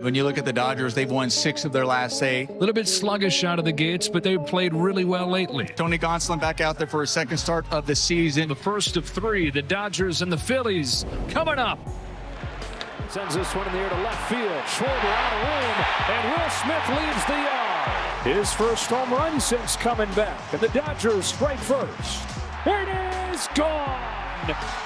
When you look at the Dodgers, they've won 6 of their last 8. A little bit sluggish out of the gates, but they've played really well lately. Tony Gonsolin back out there for his second start of the season. The first of 3, the Dodgers and the Phillies coming up. Sends this one in the air to left field. Schwarber out of room, and Will Smith leaves the yard. His first home run since coming back, and the Dodgers strike first. It is gone.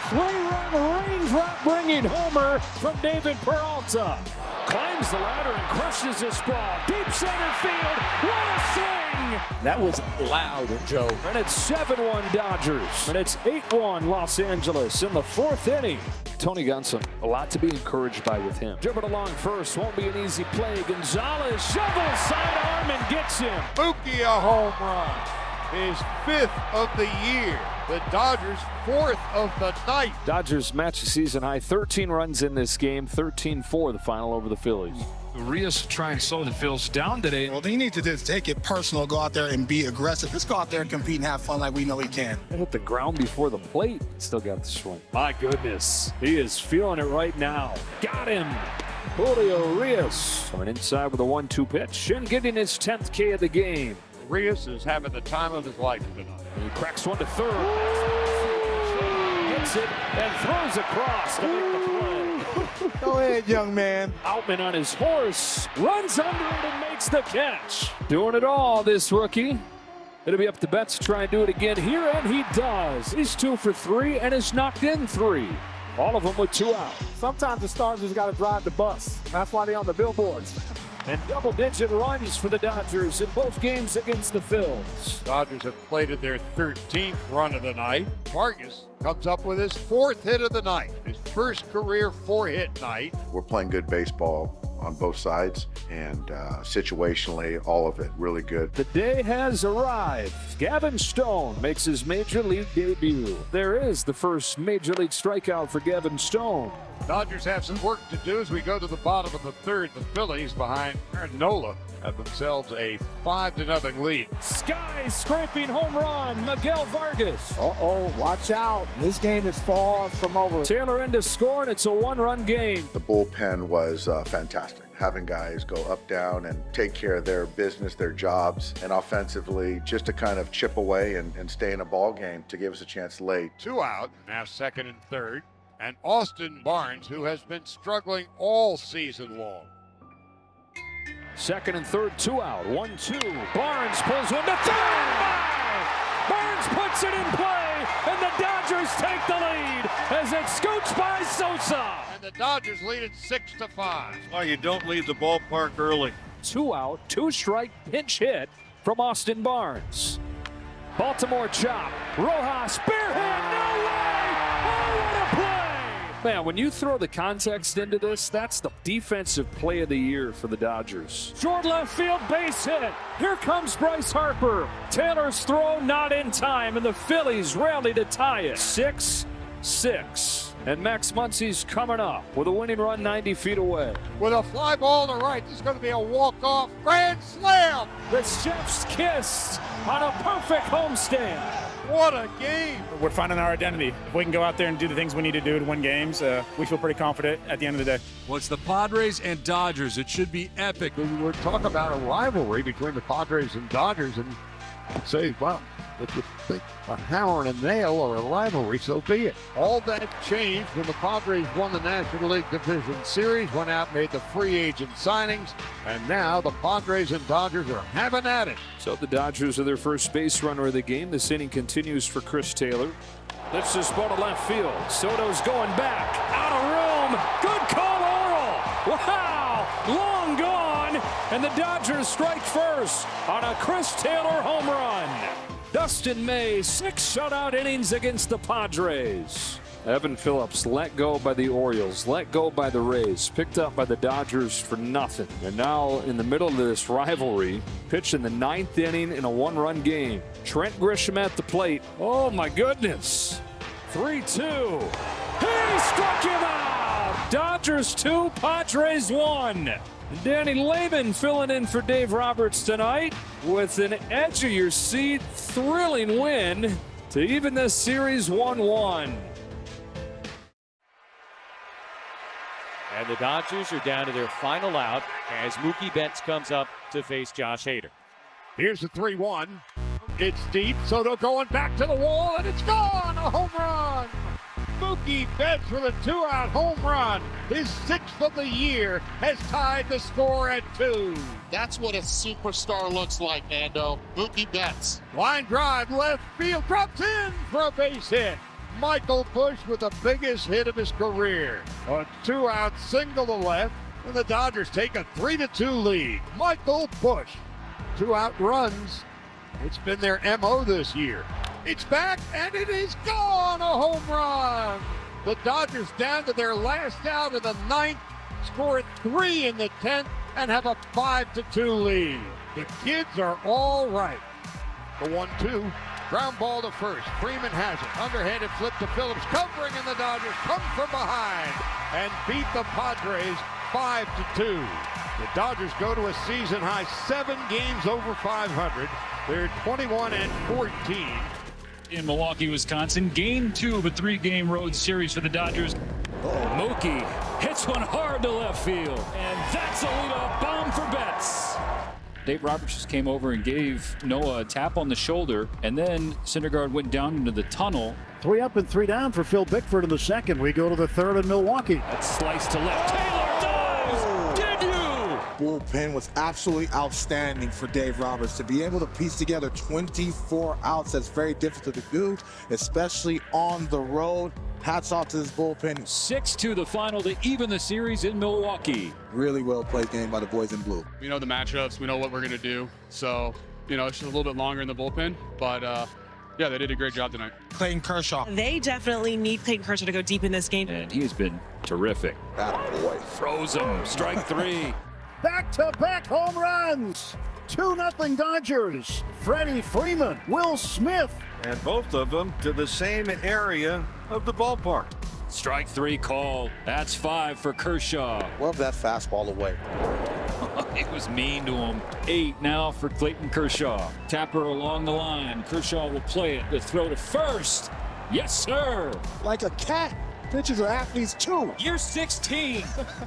3-run raindrop bringing homer from David Peralta. Climbs the ladder and crushes this ball. Deep center field. What a swing! That was loud, Joe. And it's 7-1 Dodgers. And it's 8-1 Los Angeles in the 4th inning. Tony Gonsolin, a lot to be encouraged by with him. Driven along first, won't be an easy play. Gonzalez shovels sidearm and gets him. Mookie a home run. His 5th of the year. The Dodgers 4th of the night. Dodgers match the season high. 13 runs in this game. 13-4 the final over the Phillies. Urias try and slow the Phils down today. Well, they need to just take it personal, go out there and be aggressive. Let's go out there and compete and have fun like we know we can. They hit the ground before the plate. Still got the swing. My goodness. He is feeling it right now. Got him. Julio Urias coming inside with a 1-2 pitch and getting his 10th K of the game. Urias is having the time of his life tonight. He cracks one to third. Hits it and throws across to make the play. Go ahead, young man. Outman on his horse, runs under it and makes the catch. Doing it all, this rookie. It'll be up to Betts to try and do it again here, and he does. He's 2 for 3 and has knocked in 3. All of them with 2 out. Sometimes the stars just got to drive the bus. That's why they're on the billboards. And double-digit runs for the Dodgers in both games against the Phils. Dodgers have plated their 13th run of the night. Vargas comes up with his 4th hit of the night. His first career 4-hit night. We're playing good baseball on both sides, and situationally, all of it really good. The day has arrived. Gavin Stone makes his major league debut. There is the first major league strikeout for Gavin Stone. Dodgers have some work to do as we go to the bottom of the 3rd. The Phillies behind Nola have themselves a 5-0 lead. Sky-scraping home run, Miguel Vargas. Uh-oh, watch out. This game is far from over. Taylor in to score, and it's a 1-run game. The bullpen was fantastic. Having guys go up, down, and take care of their business, their jobs, and offensively just to kind of chip away and stay in a ball game to give us a chance late. 2 out, now 2nd and 3rd. And Austin Barnes, who has been struggling all season long. 2nd and 3rd, 2 out, 1-2. Barnes pulls one to third. Barnes puts it in play, and the Dodgers take the lead as it scoots by Sosa. And the Dodgers lead it 6-5. Oh, you don't leave the ballpark early. 2 out, 2-strike pinch hit from Austin Barnes. Baltimore chop. Rojas, bare hit, no way! Oh, what a play! Man, when you throw the context into this, that's the defensive play of the year for the Dodgers. Short left field base hit. Here comes Bryce Harper. Taylor's throw not in time, and the Phillies rally to tie it. 6-6. And Max Muncy's coming up with a winning run 90 feet away. With a fly ball to right, this is going to be a walk-off grand slam. The Chef's kiss on a perfect homestand. What a game. We're finding our identity. If we can go out there and do the things we need to do to win games, we feel pretty confident at the end of the day. Well, it's the Padres and Dodgers. It should be epic. We're talking about a rivalry between the Padres and Dodgers, and say, well, if you think a hammer and a nail or a rivalry, so be it. All that changed when the Padres won the National League Division Series, went out, made the free agent signings, and now the Padres and Dodgers are having at it. So the Dodgers are their first base runner of the game. This inning continues for Chris Taylor. Lifts this ball to left field. Soto's going back. Out of room. Good call, Oral. Wow. Long gone. And the Dodgers strike first on a Chris Taylor home run. Dustin May, 6 shutout innings against the Padres. Evan Phillips let go by the Orioles, let go by the Rays, picked up by the Dodgers for nothing. And now in the middle of this rivalry, pitched in the 9th inning in a 1-run game. Trent Grisham at the plate. Oh my goodness. 3-2. He struck him out. Dodgers 2, Padres 1. Danny Lehman filling in for Dave Roberts tonight with an edge-of-your-seat, thrilling win to even this series 1-1. And the Dodgers are down to their final out as Mookie Betts comes up to face Josh Hader. Here's the 3-1. It's deep. Soto going back to the wall, and it's gone. A home run. Mookie Betts with a 2-out home run. His 6th of the year has tied the score at 2. That's what a superstar looks like, Nando. Mookie Betts. Line drive, left field, drops in for a base hit. Michael Busch with the biggest hit of his career. A 2-out single to left, and the Dodgers take a 3-2 lead. Michael Busch, 2-out runs. It's been their MO this year. It's back, and it is gone, a home run. The Dodgers down to their last out of the 9th, score 3 in the 10th, and have a 5-2 lead. The kids are all right. The 1-2, ground ball to first. Freeman has it. Underhanded flip to Phillips, covering, and the Dodgers come from behind and beat the Padres 5-2. The Dodgers go to a season-high 7 games over 500. They're 21-14. In Milwaukee, Wisconsin, game 2 of a 3-game road series for the Dodgers. Mookie hits one hard to left field, and that's a leadoff bomb for Betts. Dave Roberts just came over and gave Noah a tap on the shoulder, and then Syndergaard went down into the tunnel. 3 up and 3 down for Phil Bickford in the second. We go to the third in Milwaukee. That's sliced to left. Taylor dives! Did you? Bullpen was absolutely outstanding for Dave Roberts. To be able to piece together 24 outs, that's very difficult to do, especially on the road. Hats off to this bullpen. 6-2 the final to even the series in Milwaukee. Really well played game by the boys in blue. We know the matchups. We know what we're going to do. So, it's just a little bit longer in the bullpen. But, yeah, they did a great job tonight. Clayton Kershaw. They definitely need Clayton Kershaw to go deep in this game. And he has been terrific. Attaboy. Throws him. Strike 3. Back-to-back home runs. 2-0 Dodgers. Freddie, Freeman, Will Smith. And both of them to the same area of the ballpark. Strike 3 call. That's 5 for Kershaw. Love that fastball away. It was mean to him. 8 now for Clayton Kershaw. Tapper along the line. Kershaw will play it. The throw to first. Yes, sir. Like a cat. Pitchers are athletes too. Year 16.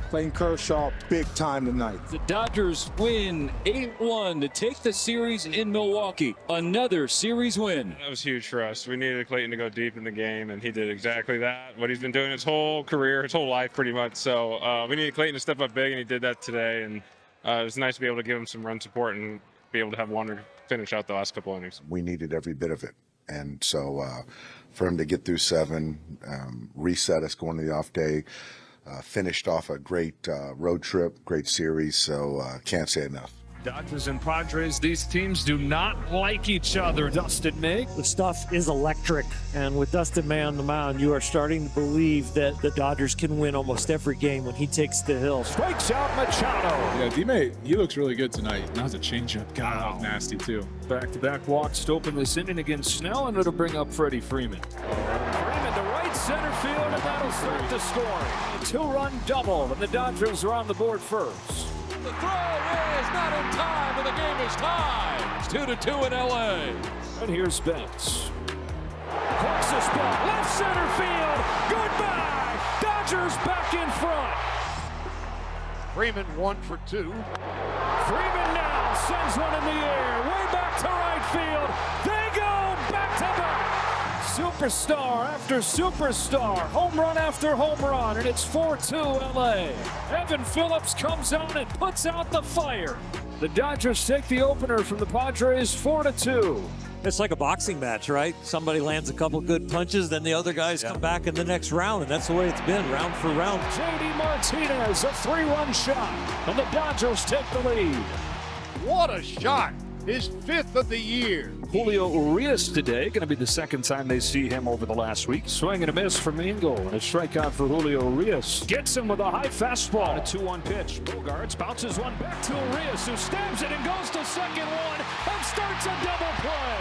Clayton Kershaw, big time tonight. The Dodgers win 8-1 to take the series in Milwaukee. Another series win. That was huge for us. We needed Clayton to go deep in the game, and he did exactly that. What he's been doing his whole career, his whole life pretty much. So we needed Clayton to step up big, and he did that today. And it was nice to be able to give him some run support and be able to have one finish out the last couple innings. We needed every bit of it. And so for him to get through 7, reset us going to the off day, finished off a great road trip, great series. So can't say enough. Dodgers and Padres, these teams do not like each other. Dustin May. The stuff is electric, and with Dustin May on the mound, you are starting to believe that the Dodgers can win almost every game when he takes the hill. Strikes out Machado. Yeah, D-May, he looks really good tonight. That was a changeup. God, that was nasty too. Back-to-back walks to open this inning against Snell, and it'll bring up Freddie Freeman. Freeman to right center field, and that'll start the scoring. A 2-run double, and the Dodgers are on the board first. The throw is not in time, and the game is tied. It's 2-2 in L.A. And here's Betts. Corks this ball, left center field. Goodbye. Dodgers back in front. Freeman 1 for 2. Freeman now sends one in the air, way back to right field. They go back to back. Superstar after superstar, home run after home run, and it's 4-2 LA. Evan Phillips comes on and puts out the fire. The Dodgers take the opener from the Padres 4-2. It's like a boxing match, right? Somebody lands a couple good punches, then the other guys come back in the next round, and that's the way it's been, round for round. JD Martinez, a 3-run shot, and the Dodgers take the lead. What a shot! His 5th of the year. Julio Urias today, going to be the second time they see him over the last week. Swing and a miss from Engel, and a strikeout for Julio Urias. Gets him with a high fastball. A 2-1 pitch. Bogarts bounces one back to Urias, who stabs it and goes to second one and starts a double play.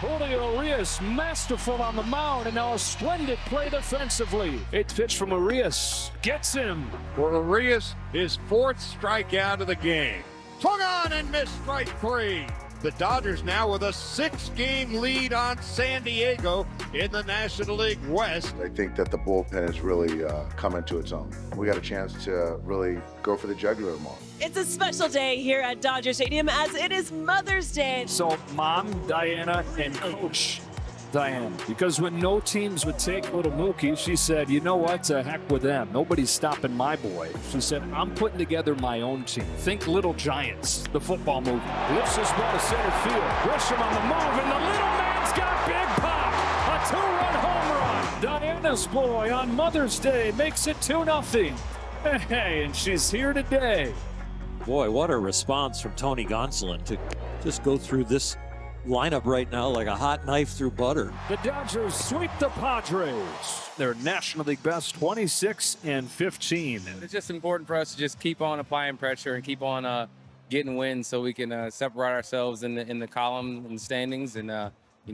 Julio Urias masterful on the mound, and now a splendid play defensively. 8th pitch from Urias. Gets him. For Urias, his 4th strikeout of the game. Swung on and missed strike 3. The Dodgers now with a 6-game lead on San Diego in the National League West. I think that the bullpen is really coming to its own. We got a chance to really go for the jugular tomorrow. It's a special day here at Dodger Stadium as it is Mother's Day. So Mom, Diana, and Coach Diane, because when no teams would take little Mookie, she said, you know what, to heck with them. Nobody's stopping my boy. She said, I'm putting together my own team. Think Little Giants, the football movie. Lifts his ball to center field. Grisham on the move, and the little man's got big pop. A 2-run home run. Diana's boy on Mother's Day makes it 2-0. Hey, and she's here today. Boy, what a response from Tony Gonsolin to just go through this lineup right now like a hot knife through butter. The Dodgers sweep the Padres. They're National League best 26-15. It's just important for us to just keep on applying pressure and keep on getting wins so we can separate ourselves in the column and standings and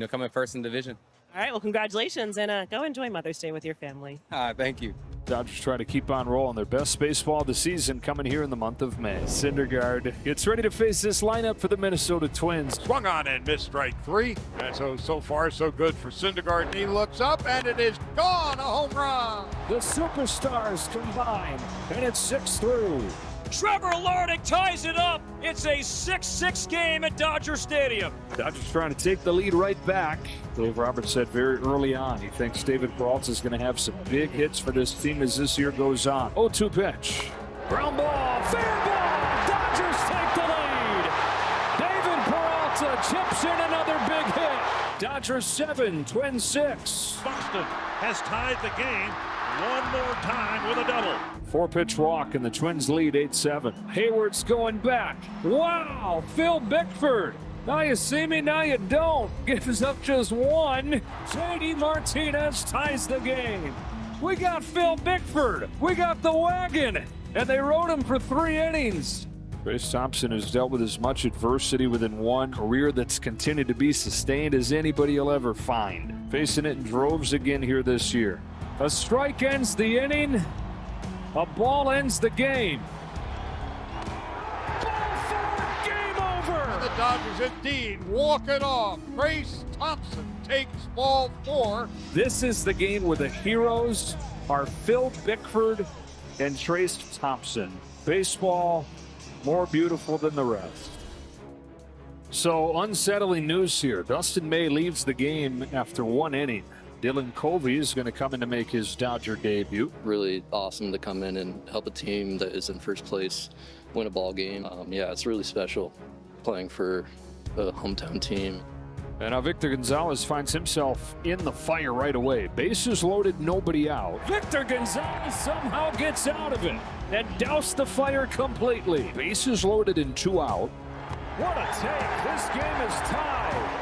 come in first in division. All right, well, congratulations, and go enjoy Mother's Day with your family. Thank you. Dodgers try to keep on rolling. Their best baseball of the season coming here in the month of May. Syndergaard gets ready to face this lineup for the Minnesota Twins. Swung on and missed strike 3. And so far, so good for Syndergaard. He looks up, and it is gone, a home run. The superstars combine, and it's 6-3. Trevor Larnach ties it up. It's a 6-6 game at Dodger Stadium. Dodgers trying to take the lead right back. Dave Roberts said very early on he thinks David Peralta is going to have some big hits for this team as this year goes on. 0-2 pitch. Ground ball, fair ball. Dodgers take the lead. David Peralta chips in another big hit. Dodgers 7, Twins 6. Buxton has tied the game one more time with a double. 4-pitch walk and the Twins lead 8-7. Hayward's going back. Wow, Phil Bickford. Now you see me, now you don't. Gives up just one. J.D. Martinez ties the game. We got Phil Bickford. We got the wagon. And they rode him for 3 innings. Chris Thompson has dealt with as much adversity within one career that's continued to be sustained as anybody will ever find. Facing it in droves again here this year. A strike ends the inning. A ball ends the game. Ball 4, game over. The Dodgers indeed walk it off. Chris Thompson takes ball 4. This is the game where the heroes are Phil Bickford and Trace Thompson. Baseball more beautiful than the rest. So unsettling news here. Dustin May leaves the game after 1 inning. Dylan Covey is going to come in to make his Dodger debut. Really awesome to come in and help a team that is in first place win a ball game. Yeah, it's really special playing for a hometown team. And now Victor Gonzalez finds himself in the fire right away. Bases loaded, nobody out. Victor Gonzalez somehow gets out of it and doused the fire completely. Bases loaded and 2 out. What a take. This game is tied.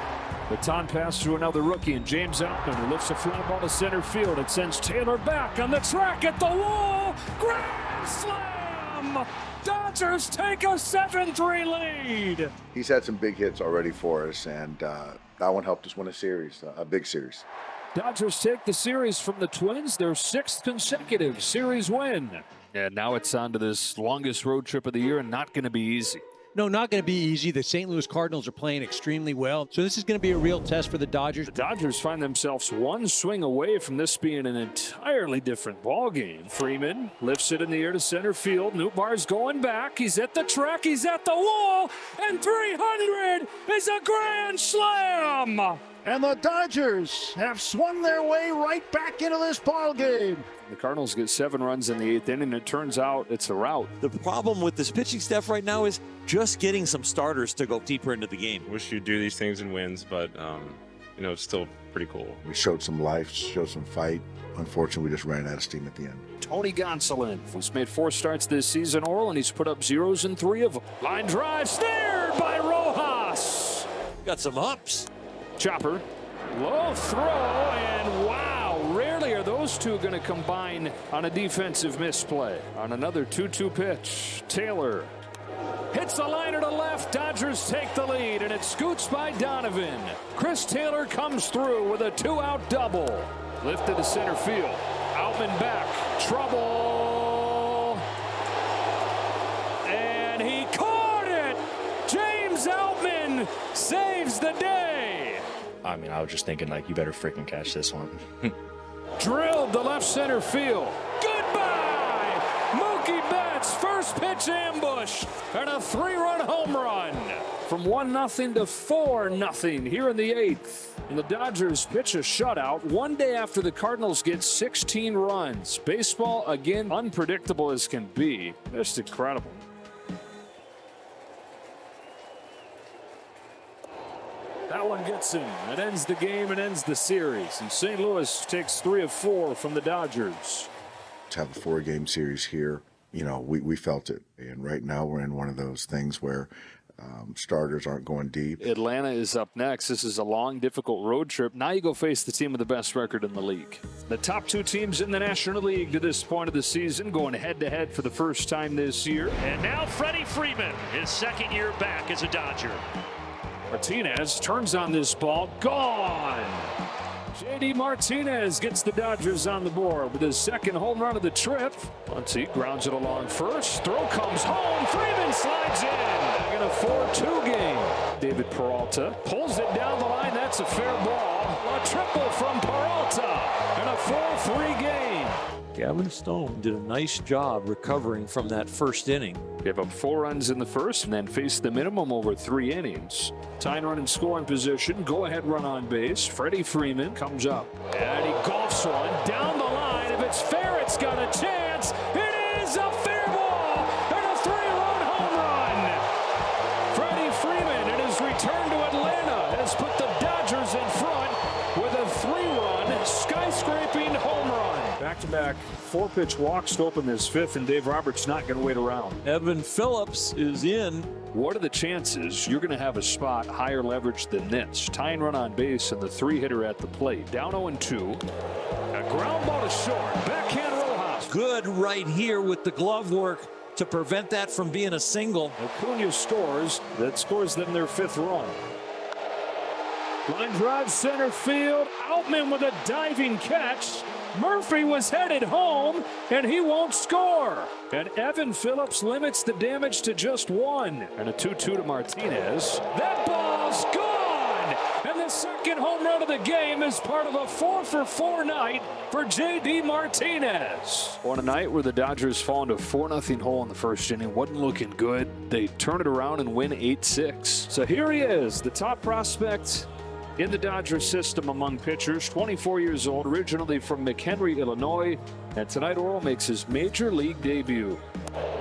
Baton pass to another rookie, and James Outman, who lifts a fly ball to center field. It sends Taylor back on the track at the wall. Grand slam! Dodgers take a 7-3 lead. He's had some big hits already for us, and that one helped us win a series, a big series. Dodgers take the series from the Twins, their 6th consecutive series win. And now it's on to this longest road trip of the year, and not going to be easy. No, not going to be easy. The St. Louis Cardinals are playing extremely well. So this is going to be a real test for the Dodgers. The Dodgers find themselves one swing away from this being an entirely different ball game. Freeman lifts it in the air to center field. Newbar's going back. He's at the track. He's at the wall. And 300 is a grand slam. And the Dodgers have swung their way right back into this ball game. The Cardinals get 7 runs in the 8th inning. It turns out it's a rout. The problem with this pitching staff right now is just getting some starters to go deeper into the game. Wish you'd do these things in wins, but it's still pretty cool. We showed some life, showed some fight. Unfortunately, we just ran out of steam at the end. Tony Gonsolin, who's made 4 starts this season, Oral, and he's put up zeros in 3 of them. Line drive, snared by Rojas. Got some ups. Chopper, low throw, and wow, rarely are those two going to combine on a defensive misplay. On another 2-2 pitch, Taylor hits the liner to left. Dodgers take the lead, and it scoots by Donovan. Chris Taylor comes through with a 2-out double. Lifted to center field. Outman back. Trouble. And he caught it. James Outman Freeman saves the day. I mean, I was just thinking, like, you better freaking catch this one. Drilled to left center field. Goodbye! Mookie Betts, first pitch ambush, and a 3-run home run. From 1-0 to 4-0 here in the 8th. And the Dodgers pitch a shutout one day after the Cardinals get 16 runs. Baseball, again, unpredictable as can be. Just incredible. That one gets him. It ends the game and ends the series. And St. Louis takes 3 of 4 from the Dodgers. To have a 4-game series here, you know, we felt it. And right now we're in one of those things where starters aren't going deep. Atlanta is up next. This is a long, difficult road trip. Now you go face the team with the best record in the league. The top 2 teams in the National League to this point of the season going head-to-head for the first time this year. And now Freddie Freeman, his second year back as a Dodger. Martinez turns on this ball. Gone! J.D. Martinez gets the Dodgers on the board with his second home run of the trip. Muncy grounds it along first. Throw comes home. Freeman slides in. In a 4-2 game. David Peralta pulls it down the line. That's a fair ball. A triple from Peralta. In a 4-3 game. Gavin Stone did a nice job recovering from that first inning. Gave up 4 runs in the first and then faced the minimum over 3 innings. Tying run in scoring position. Go ahead run on base. Freddie Freeman comes up. And he golfs one down the line. If it's fair, it's got a chance. It is a fair ball and a 3-run home run. Freddie Freeman in his return to Atlanta has put the Dodgers in front with a 3-run skyscraping home run. Back-to-back 4-pitch walks to open this 5th, and Dave Roberts not going to wait around. Evan Phillips is in. What are the chances you're going to have a spot higher leverage than this? Tying run on base and the 3-hitter at the plate. Down 0-2. A ground ball to short. Backhand Rojas. Good right here with the glove work to prevent that from being a single. Acuna scores. That scores them their 5th run. Line drive center field. Outman with a diving catch. Murphy was headed home, and he won't score. And Evan Phillips limits the damage to just 1. And a 2-2 to Martinez. That ball's gone! And the second home run of the game is part of a 4-for-4 night for J.D. Martinez. On a night where the Dodgers fall into a 4-0 hole in the first inning, wasn't looking good. They turn it around and win 8-6. So here he is, the top prospect in the Dodgers system among pitchers, 24 years old, originally from McHenry, Illinois. And tonight Oral makes his major league debut.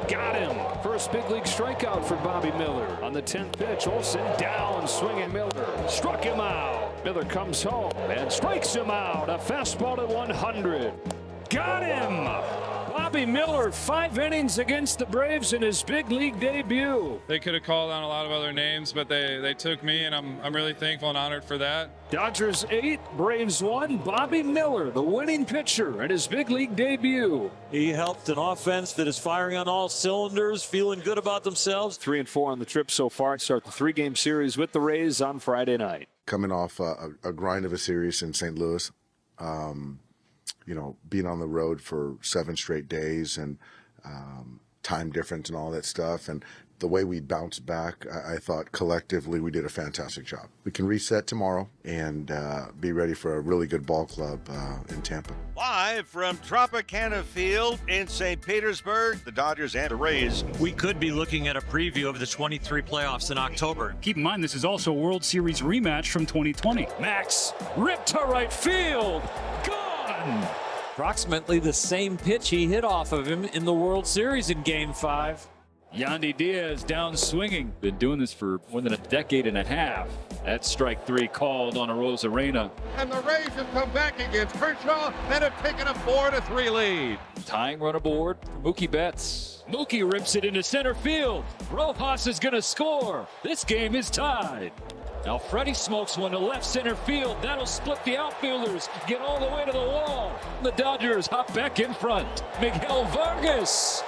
Got him. First big league strikeout for Bobby Miller. On the 10th pitch, Olsen down, swinging Miller. Struck him out. Miller comes home and strikes him out. A fastball at 100. Got him. Bobby Miller, 5 innings against the Braves in his big league debut. They could have called on a lot of other names, but they took me, and I'm really thankful and honored for that. Dodgers 8, Braves 1. Bobby Miller, the winning pitcher in his big league debut. He helped an offense that is firing on all cylinders, feeling good about themselves. 3-4 on the trip so far. Start the 3-game series with the Rays on Friday night. Coming off a grind of a series in St. Louis, you know, being on the road for 7 straight days and time difference and all that stuff. And the way we bounced back, I thought collectively we did a fantastic job. We can reset tomorrow and be ready for a really good ball club in Tampa. Live from Tropicana Field in St. Petersburg, the Dodgers and the Rays. We could be looking at a preview of the 23 playoffs in October. Keep in mind, this is also a World Series rematch from 2020. Max ripped to right field. Gone! Approximately the same pitch he hit off of him in the World Series in Game 5. Yandy Diaz down swinging. Been doing this for more than a decade and a half. That's strike 3 called on Arozarena. And the Rays have come back against Kershaw and have taken a 4-3 lead. Tying run aboard for Mookie Betts. Mookie rips it into center field. Rojas is going to score. This game is tied. Now Freddie smokes one to left center field. That'll split the outfielders. Get all the way to the wall. The Dodgers hop back in front. Miguel Vargas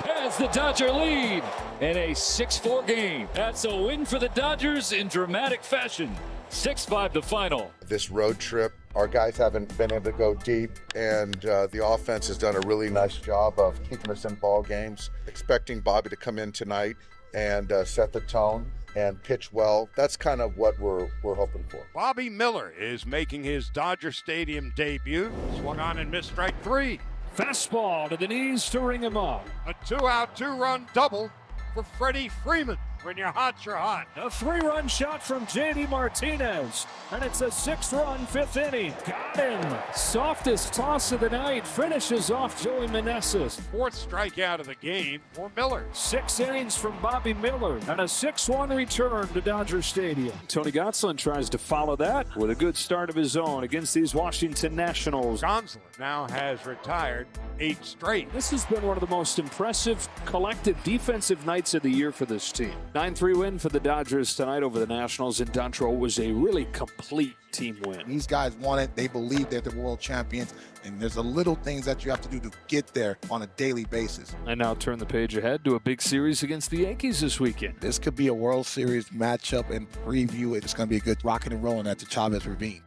has the Dodger lead in a 6-4 game. That's a win for the Dodgers in dramatic fashion. 6-5 the final. This road trip, our guys haven't been able to go deep, and the offense has done a really nice job of keeping us in ball games. Expecting Bobby to come in tonight and set the tone and pitch well. That's kind of what we're hoping for. Bobby Miller is making his Dodger Stadium debut. Swung on and missed strike 3. Fastball to the knees to ring him up. A 2-out, 2-run double for Freddie Freeman. When you're hot, you're hot. A 3-run shot from J.D. Martinez, and it's a 6-run 5th inning. Got him. Softest toss of the night. Finishes off Joey Meneses. 4th strikeout of the game for Miller. 6 innings from Bobby Miller, and a 6-1 return to Dodger Stadium. Tony Gonsolin tries to follow that with a good start of his own against these Washington Nationals. Gonsolin now has retired 8 straight. This has been one of the most impressive collective defensive nights of the year for this team. 9-3 win for the Dodgers tonight over the Nationals in Dontrell was a really complete team win. These guys want it. They believe they're the world champions, and there's a little things that you have to do to get there on a daily basis. And now turn the page ahead to a big series against the Yankees this weekend. This could be a World Series matchup and preview. It's going to be a good rocking and rolling at the Chavez Ravine.